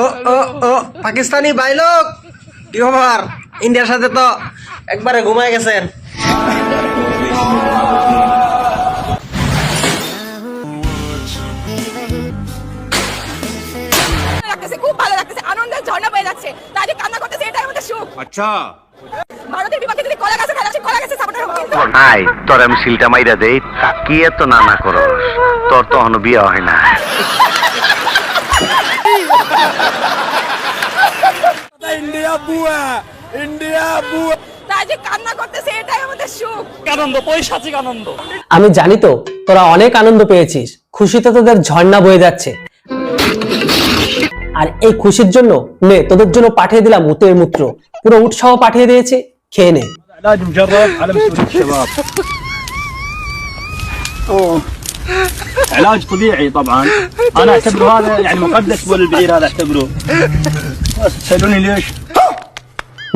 ও ও ও পাকিস্তানি ভাই লোক, কি খবর? ইন্ডিয়ার সাথে তো একবারে ঘুমায় গেছেন। খুব ভালো লাগতেছে, আনন্দের ঝর্ণা বয়ে যাচ্ছে। তাই কান্না করতেছে, এটাই আমাদের সুখ। আচ্ছা, ভারতের বিপক্ষে যদি কলা গাছে খেলা, কলা গাছে সাপোর্টার হবে। আই তোর আমি সিলটা মাইরা দেই, কি এত নানা করস? তোর তো এখনো বিয়ে হয় না। ইন্ডিয়া বুয়া, ইন্ডিয়া বুয়া। তাই যে কান্না করতেছে, এটাই আমাদের সুখ। আনন্দ, পৈশাচিক আনন্দ। আমি জানি তো তোরা অনেক আনন্দ পেয়েছিস, খুশিতে তোদের ঝর্ণা বয়ে যাচ্ছে। আর এই খুশির জন্য নে তোদের জন্য পাঠিয়ে দিলাম উটের মূত্র, পুরো উট সহ পাঠিয়ে দিয়েছে, খেয়ে নে। علاج مجرب على مسؤولية الشباب. علاج طبيعي طبعا. انا اعتبره هذا يعني مقدس، بول البعير هذا اعتبره. بس تسالوني ليش؟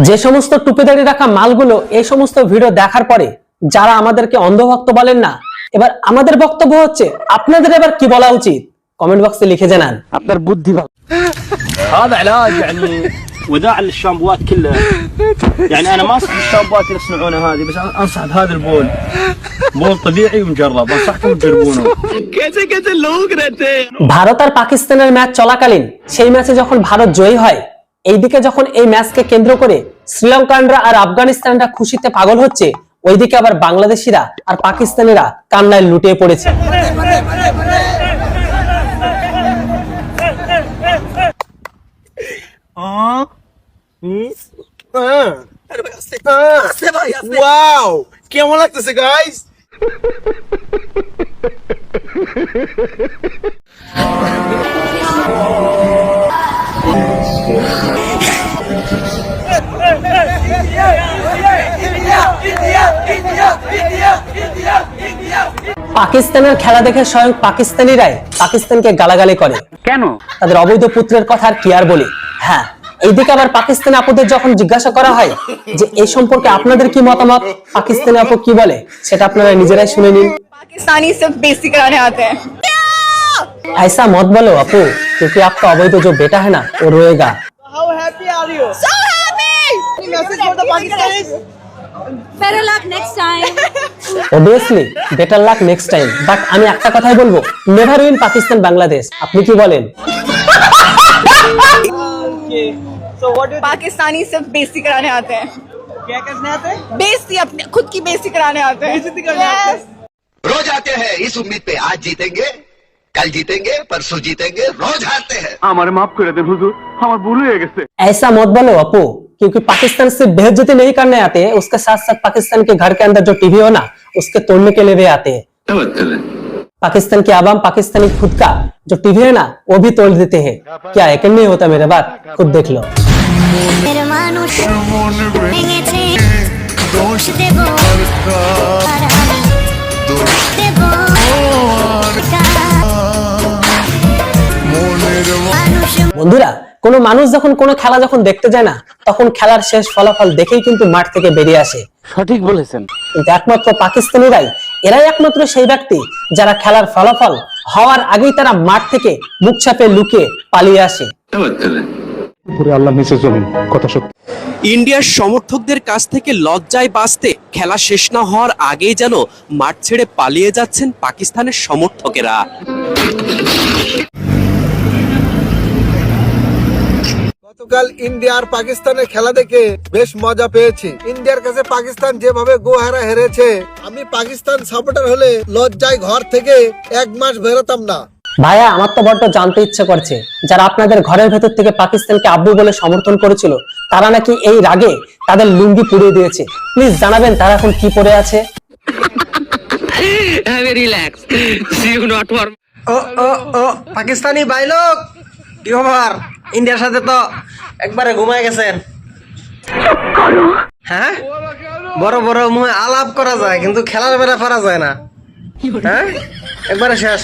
যে সমস্ত টুপিদারি রাখা মালগুলো এই সমস্ত ভিডিও দেখার পরে যারা আমাদেরকে অন্ধভক্ত বলেন না, এবার আমাদের বক্তব্য হচ্ছে আপনাদের এবার কি বলা উচিত কমেন্ট বক্সে লিখে জানান। আপনার বুদ্ধি ভালো। هذا علاج يعني وداع للشامبوات كلها. يعني انا ما انصح بالشامبوات اللي يصنعونها هذه، بس انصح بهذا البول. بول طبيعي ومجرب، انصحكم تجربونه. कैसे कैसे लोग रहते हैं। ভারত আর পাকিস্তানের ম্যাচ চলাকালীন সেই ম্যাচে যখন ভারত জয়ী হয়, এইদিকে যখন এই ম্যাচকে কেন্দ্র করে শ্রীলঙ্কানরা আর আফগানিস্তানরা খুশিতে পাগল হচ্ছে, ওইদিকে আবার বাংলাদেশিরা আর পাকিস্তানিরা কান্নায় লুটিয়ে পড়েছে। ওয়াও, কেমন লাগতেছে গাইস? পাকিস্তানের খেলা দেখে স্বয়ং পাকিস্তানিরাই পাকিস্তানকে গালাগালি করে। কেন? তাদের অবৈধ পুত্রের কথা আর কি আর বলি। হ্যাঁ, এইদিকে আবার পাকিস্তানি আপুদের যখন জিজ্ঞাসা করা হয় যে এই সম্পর্কে আপনাদের কি মতামত, পাকিস্তানি আপু কি বলে সেটা আপনারা নিজেরাই শুনে নিন। पाकिस्तानी सिर्फ बेसिक कराने आते हैं। ऐसा मत बोलो अपू, क्योंकि आपका अवैध जो बेटा है ना वो रोएगा। How happy are you? So happy! Any message for the Pakistanis? Better luck next time. Obviously, better luck next time. But আমি একটা কথাই বলবো, never win পাকিস্তান বাংলাদেশ। আপনি কি বলেন? Okay. So what do you think? Pakistani सिर्फ बेसिक कराने आते हैं। क्या करने आते हैं? बेइज्जती अपने खुद की बेइज्जती कराने आते हैं। बेइज्जती करने आते हैं? रोज आते हैं इस उम्मीद पे आज जीतेंगे, कल जीतेंगे, परसों जीतेंगे, रोज हारते हैं। हमारे माफ कर दें हुजूर, हमारा भूल हो गए। ऐसा मत बोलो अपू, क्योंकि पाकिस्तान से बेइज्जती नहीं करने आते हैं, उसके साथ साथ पाकिस्तान के घर के अंदर जो टीवी हो ना उसके तोड़ने के लिए भी आते हैं। पाकिस्तान की आवाम पाकिस्तानी खुद का जो टीवी है ना वो भी तोड़ देते हैं। क्या यकीन नहीं होता मेरे बात? खुद देख लो। বন্ধুরা, কোনো মানুষ যখন কোনো খেলা যখন দেখতে যায় না, তখন খেলার শেষ ফলাফল দেখেই কিন্তু মাঠ থেকে বেরিয়ে আসে। সঠিক বলেছেন। কিন্তু একমাত্র পাকিস্তানিরাই, এরাই একমাত্র সেই ব্যক্তি যারা খেলার ফলাফল হওয়ার আগেই তারা মাঠ থেকে মুখ চাপে লুকিয়ে পালিয়ে আসে। ইন্ডিয়ার সমর্থকদের কাছ থেকে লজ্জায় বাঁচতে খেলা শেষ না হওয়ার আগেই যেন মাঠ ছেড়ে পালিয়ে যাচ্ছেন পাকিস্তানের সমর্থকেরা। গতকাল ইন্ডিয়া আর পাকিস্তানের খেলা দেখে বেশ মজা পেয়েছি। ইন্ডিয়ার কাছে পাকিস্তান যেভাবে গোহারা হেরেছে, আমি পাকিস্তান সাপোর্টার হলে লজ্জায় ঘর থেকে 1 মাস বেরোতাম না। ভাইয়া, আমার তো বড্ড জানতে ইচ্ছে করছে, যারা আপনাদের ঘরের ভেতর থেকে পাকিস্তানকে আব্বু বলে সমর্থন করেছিল, তারা নাকি এই রাগে তাদের লুঙ্গি পুড়িয়ে দিয়েছে। প্লিজ জানাবেন তারা এখন কি পরে আছে। ও ও ও পাকিস্তানি ভাই লোক, কি খবর? ইন্ডিয়ার সাথে তো একবারে ঘুমায় গেছেন। হ্যাঁ, বড় বড় মুখে আলাপ করা যায় কিন্তু খেলার বেলা করা যায় না। হ্যাঁ, একবারে শেষ।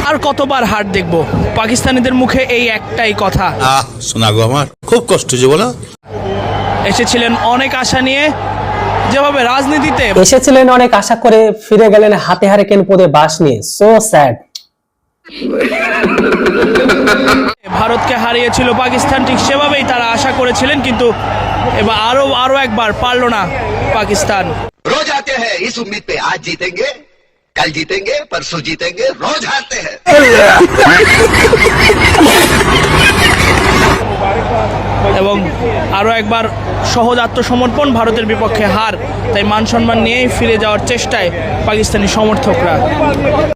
আর কতবার হার দেখবো? পাকিস্তানিদের মুখে এই একটাই কথা। শোনা গো, আমার খুব কষ্ট যে বলো। এসেছিলেন অনেক আশা নিয়ে, যেভাবে রাজনীতিতে এসেছিলেন অনেক আশা করে, ফিরে গেলেন হাতে হারিকেন পদে বাঁশ নিয়ে। So sad. ভারতকে হারিয়েছিল পাকিস্তান, ঠিক সেভাবেই তারা আশা করেছিলেন, কিন্তু এবার আরো একবার পারল না পাকিস্তান। रोज आते हैं इस उम्मीद पे आज जीतेंगे कल जीतेंगे परसों जीतेंगे रोज हारते हैं। এবং আরো একবার সহজ আত্মসমর্পণ, ভারতের বিপক্ষে হার। তাই মান সম্মান নিয়েই ফিরে যাওয়ার চেষ্টায় পাকিস্তানি সমর্থকরা।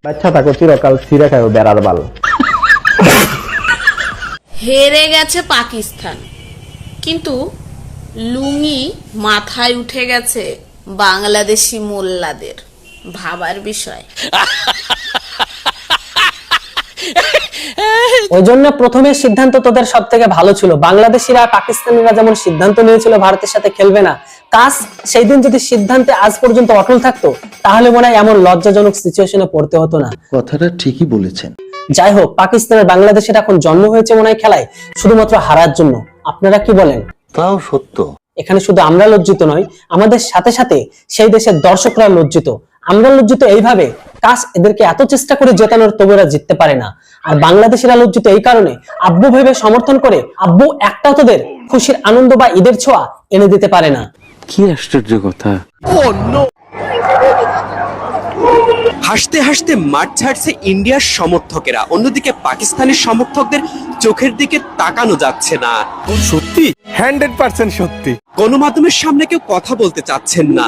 বাচ্চা থাকো চিরকাল ছিঁড়ে খাও বেড়ার বাল। হেরে গেছে পাকিস্তান, কিন্তু লুঙ্গি মাথায় উঠে গেছে বাংলাদেশি মোল্লাদের। ভাবার বিষয়। ওই জন্য প্রথমে সিদ্ধান্ত তোদের সব থেকে ভালো ছিল। বাংলাদেশিরা পাকিস্তানিরা যেমন সিদ্ধান্ত নিয়েছিল ভারতের সাথে খেলবে না, কাজ সেই দিন যদি সিদ্ধান্তে আজ পর্যন্ত অটল থাকতো, তাহলে মনে হয় এমন লজ্জাজনক সিচুয়েশনে পড়তে হতো না। কথাটা ঠিকই বলেছেন। যাই হোক, পাকিস্তানের বাংলাদেশের এখন জন্ম হয়েছে মনে হয় খেলায় শুধুমাত্র হারার জন্য। আপনারা কি বলেন? তাও সত্য। এখানে শুধু আমরা লজ্জিত নয়, আমাদের সাথে সাথে সেই দেশের দর্শকরা লজ্জিত। আমরা লজ্জিত এইভাবে, কাজ এদেরকে এত চেষ্টা করে জেতানোর তবু এরা জিততে পারে না। আর বাংলাদেশিরা লজ্জিত এই কারণে, আব্বু ভেবে সমর্থন করে আব্বু একটাও তোদের খুশির আনন্দ বা ঈদের ছোঁয়া এনে দিতে পারে না। কি আশ্চর্য কথা। হাসতে হাসতে মাঠ ছাড়ছে ইন্ডিয়ার সমর্থকেরা, অন্যদিকে পাকিস্তানি সমর্থকদের চোখের দিকে তাকানো যাচ্ছে না। সত্যি 100% সত্যি। গণমাধ্যমের সামনে কেউ কথা বলতে চাচ্ছেন না।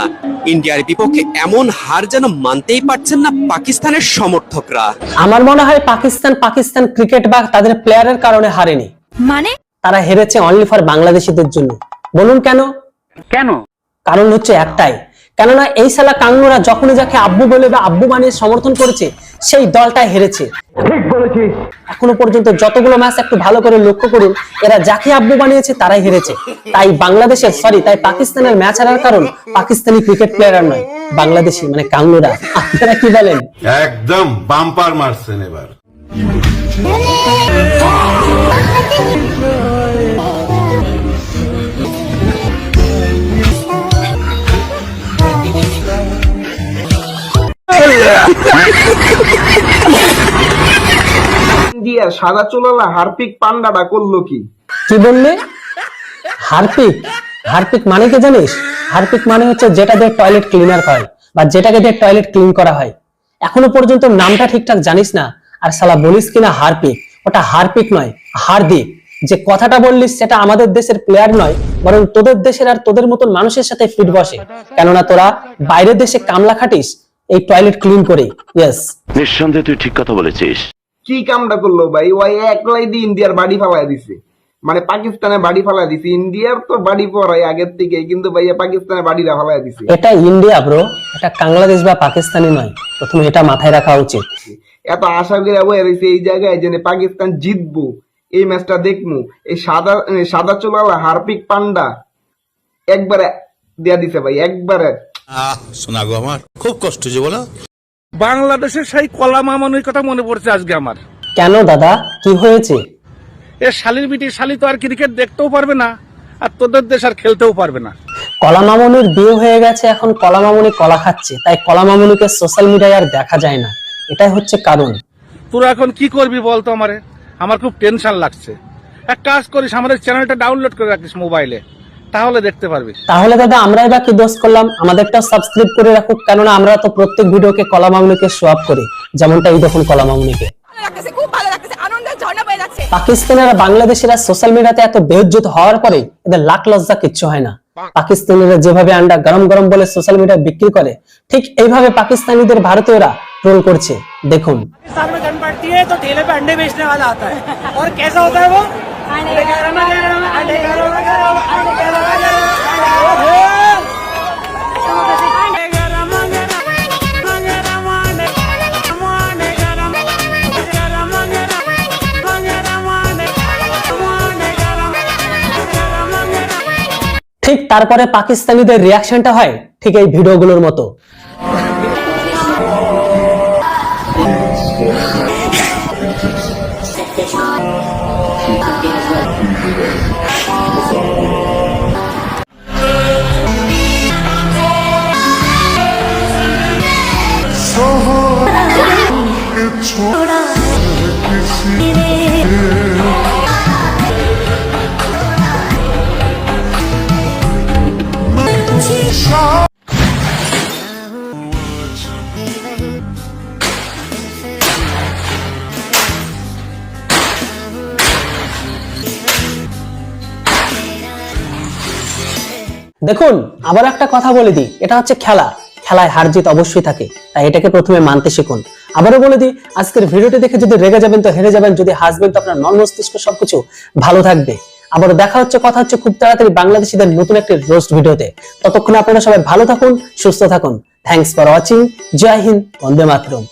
ইন্ডিয়ার বিপক্ষে এমন হার যেন মানতেই পারছেন না পাকিস্তানের সমর্থকরা। আমার মনে হয় পাকিস্তান ক্রিকেট বা তাদের প্লেয়ারের কারণে হারেনি, মানে তারা হেরেছে অনলি ফর বাংলাদেশিদের জন্য। বলুন কেন? কারণ হচ্ছে একটাই, কেননা এই সালা কাঙ্গুরা যখনই যাকে আব্বু বলে বা আব্বু বানিয়ে সমর্থন করেছে, সেই দলটাই হেরেছে। এখনো পর্যন্ত যতগুলো ম্যাচ একটু ভালো করে লক্ষ্য করুন, এরা যাকে আব্বু বানিয়েছে তারাই হেরেছে। তাই তাই পাকিস্তানের ম্যাচ হারার কারণ পাকিস্তানি ক্রিকেট প্লেয়ার নয়, বাংলাদেশি মানে কাঙ্গুরা। আপনারা কি বলেন? একদম বাম্পার মারছেন এবার। ইন্ডিয়ার সাদা চুলালা হারপিক পান্ডাটা করলো কি? কি বললে? হারপিক? হারপিক মানে কি জানিস? হারপিক মানে হচ্ছে যেটা দিয়ে টয়লেট ক্লিনার হয় বা যেটাকে দিয়ে টয়লেট ক্লিন করা হয়। এখনো পর্যন্ত নামটা ঠিকঠাক জানিস না, আর শালা বলিস কিনা হারপিক। ওটা হারপিক নয়, হারদিক। যে কথাটা বললিস সেটা আমাদের দেশের প্লেয়ার নয়, বরং তোদের দেশের আর তোদের মতন মানুষের সাথে ফিট বসে। কেননা তোরা বাইরের দেশে কামলা খাটিস এই টয়লেট ক্লিন করে। ইয়েস, নিঃসন্দেহে তুই ঠিক কথা বলেছিস। কি কামটা করলো ভাই? ওই একলাই দিয়ে ইন্ডিয়ার বাড়ি ফালাই দিছে, মানে পাকিস্তানের বাড়ি ফালাই দিছে। ইন্ডিয়ার তো বাড়ি পড়াই আগের থেকে, কিন্তু ভাইয়া পাকিস্তানের বাড়িটা ফালাই দিছে। এটা ইন্ডিয়া ব্রো, এটা বাংলাদেশ বা পাকিস্তানি নয়। প্রথমে এটা মাথায় রাখা উচিত। এত আশা করে বয়ে রয়েছে এই জায়গায় যে পাকিস্তান জিতবো, এই ম্যাচটা দেখবো। এই সাদা চুলালা হারপিক পান্ডা একবারে দেয়া দিছে ভাই, একবারে। শোনা গো, আমার খুব কষ্ট যে বলো। বাংলাদেশের সেই কলা মামনির কথা মনে পড়ছে আজকে আমার। কেন দাদা, কি হয়েছে? এ শালির বিটি শালি তো আর ক্রিকেট দেখতেও পারবে না, আর তোদের দেশ আর খেলতেও পারবে না। কলা মামনির বিয়ে হয়ে গেছে, এখন কলা মামনি কলা খাচ্ছে, তাই কলা মামনিকে সোশ্যাল মিডিয়ায় আর দেখা যায় না। এটাই হচ্ছে কারণ। তোরা এখন কি করবি বলতো আমারে? আমার খুব টেনশন লাগছে। এক কাজ করিস, আমাদের চ্যানেলটা ডাউনলোড করে রাখিস মোবাইলে, তাহলে দেখতে পারবি। তাহলে দাদা আমরাই বা কি দোষ করলাম? আমাদেরটা সাবস্ক্রাইব করে রাখুক, কেননা আমরা তো প্রত্যেক ভিডিওকে কলা মামনিকে শো আপ করি, যেমনটা এই দেখুন কলা মামনিকে। খুব ভালো লাগতেছে, আনন্দের ঝর্ণা বয়ে যাচ্ছে। পাকিস্তানের আর বাংলাদেশিরা সোশ্যাল মিডিয়াতে এত বেইজ্জত হওয়ার পরে এদের লাখ লজ্জা কিচ্ছু হয় না। পাকিস্তানিরা যেভাবে আন্ডা গরম গরম বলে সোশ্যাল মিডিয়া বিক্রি করে, ঠিক এইভাবে পাকিস্তানিদের ভারতীয়রা ট্রোল করছে। দেখুন, ঠিক তারপরে পাকিস্তানিদের রিয়াকশনটা হয় ঠিক এই ভিডিওগুলোর মতো। দেখুন আবার একটা কথা বলে দিই, এটা হচ্ছে খেলা, খেলায় হার জিত অবশ্যই থাকে, তাই এটাকে প্রথমে মানতে শিখুন। আবারও বলে দিই, আজকের ভিডিওটি দেখে যদি রেগে যাবেন তো হেরে যাবেন, যদি হাসবেন তো আপনার মন মস্তিষ্ক সবকিছু ভালো থাকবে। আবারও দেখা হচ্ছে, কথা হচ্ছে খুব তাড়াতাড়ি বাংলাদেশিদের নতুন একটি রোস্ট ভিডিওতে। ততক্ষণে আপনারা সবাই ভালো থাকুন, সুস্থ থাকুন। Thanks for watching. জয় হিন্দ, বন্দে মাতরম।